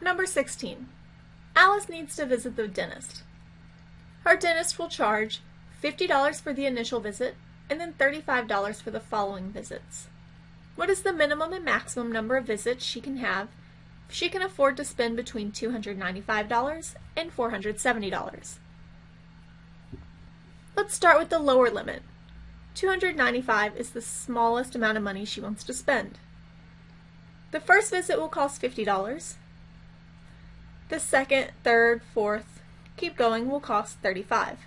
Number 16. Alice needs to visit the dentist. Her dentist will charge $50 for the initial visit and then $35 for the following visits. What is the minimum and maximum number of visits she can have if she can afford to spend between $295 and $470? Let's start with the lower limit. $295 is the smallest amount of money she wants to spend. The first visit will cost $50. The second, third, fourth, keep going, will cost $35.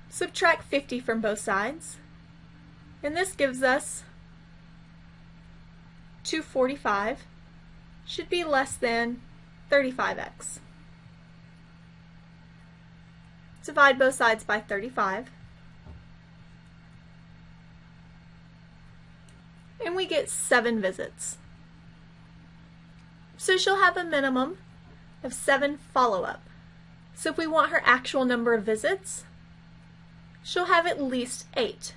Subtract 50 from both sides, and this gives us $245 should be less than 35x. Divide both sides by 35, and we get 7 visits. So she'll have a minimum of 7 follow-up. So if we want her actual number of visits, she'll have at least 8.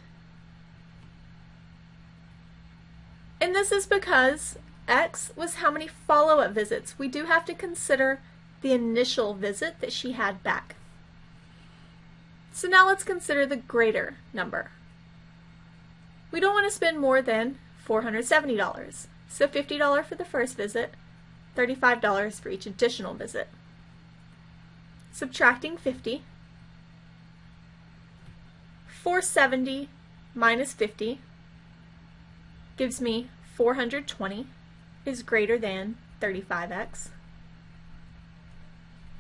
And this is because X was how many follow-up visits. We do have to consider the initial visit that she had back. So now let's consider the greater number. We don't want to spend more than $470. So $50 for the first visit, $35 for each additional visit. Subtracting 50, 470 minus 50 gives me 420 is greater than 35x.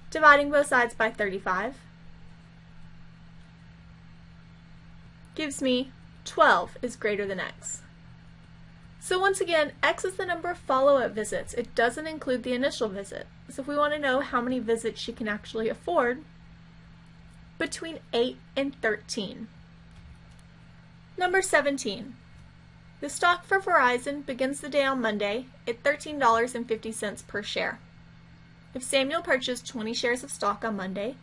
Dividing both sides by 35 gives me 12 is greater than x. So once again, x is the number of follow-up visits. It doesn't include the initial visit. So if we want to know how many visits she can actually afford, between 8 and 13. Number 17. The stock for Verizon begins the day on Monday at $13.50 per share. If Samuel purchased 20 shares of stock on Monday,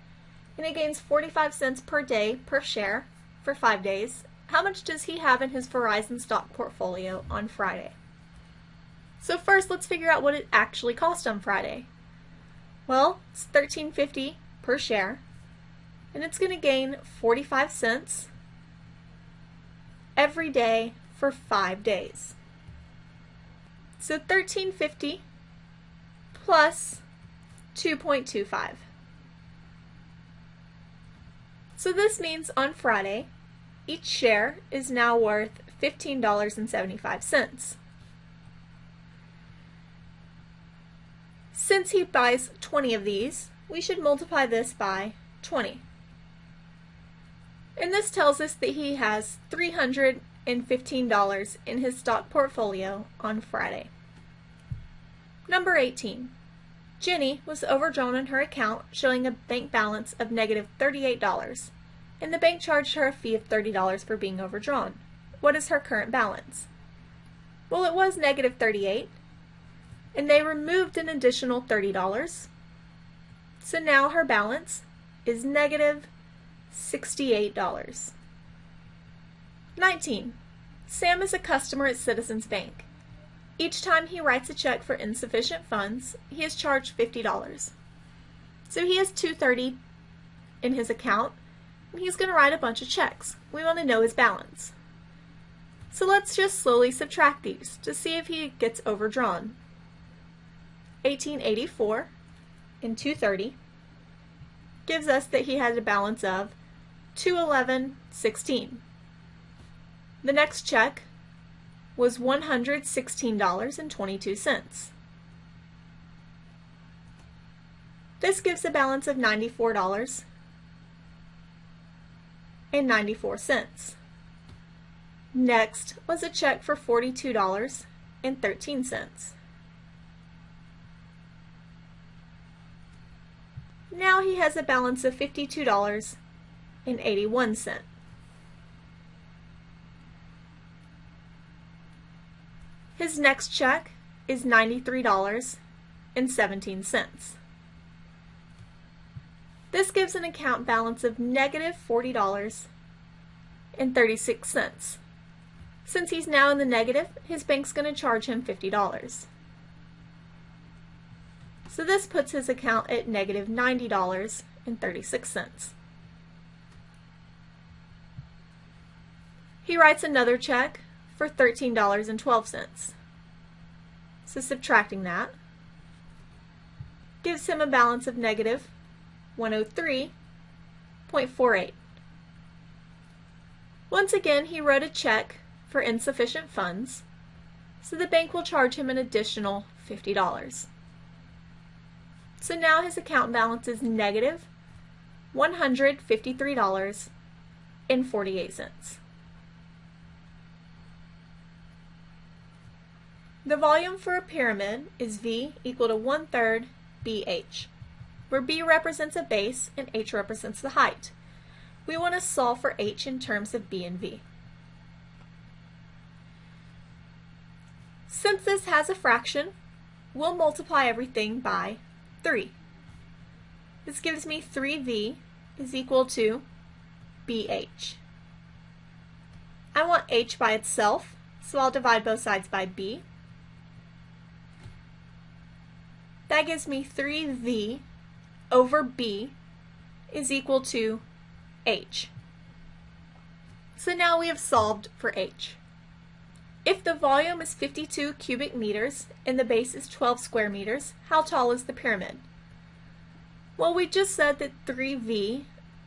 and he gains 45 cents per day per share for 5 days, how much does he have in his Verizon stock portfolio on Friday? So first, let's figure out what it actually cost on Friday. Well, it's $13.50 per share, and it's going to gain 45 cents every day for 5 days. So $13.50 plus 2.25. So this means on Friday, each share is now worth $15.75. Since he buys 20 of these, we should multiply this by 20. And this tells us that he has $315 in his stock portfolio on Friday. Number 18. Jenny was overdrawn on her account, showing a bank balance of negative $38, and the bank charged her a fee of $30 for being overdrawn. What is her current balance? Well, it was negative $38, and they removed an additional $30, so now her balance is negative $68. 19. Sam is a customer at Citizens Bank. Each time he writes a check for insufficient funds, he is charged $50. So he has $230 in his account, and he's going to write a bunch of checks. We want to know his balance. So let's just slowly subtract these to see if he gets overdrawn. $18.84 and $230 gives us that he has a balance of $211.16. The next check was $116.22. This gives a balance of $94.94. Next was a check for $42.13. Now he has a balance of $52.81. His next check is $93.17. This gives an account balance of negative $40.36. Since he's now in the negative, his bank's going to charge him $50. So this puts his account at negative $90.36. He writes another check for $13.12. So subtracting that gives him a balance of negative $103.48. Once again, he wrote a check for insufficient funds, so the bank will charge him an additional $50. So now his account balance is negative $153.48. The volume for a pyramid is V equal to 1/3 BH, where B represents a base and H represents the height. We want to solve for H in terms of B and V. Since this has a fraction, we'll multiply everything by 3. This gives me 3V is equal to BH. I want H by itself, so I'll divide both sides by B. That gives me 3V over B is equal to H. So now we have solved for H. If the volume is 52 cubic meters and the base is 12 square meters, how tall is the pyramid? Well, we just said that 3V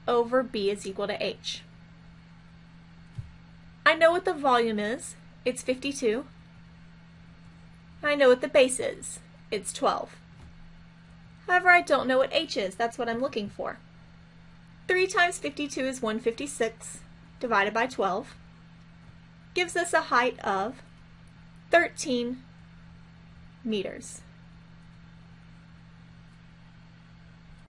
over B is equal to H. I know what the volume is. It's 52. I know what the base is. It's 12. However, I don't know what H is. That's what I'm looking for. 3 times 52 is 156 divided by 12. Gives us a height of 13 meters.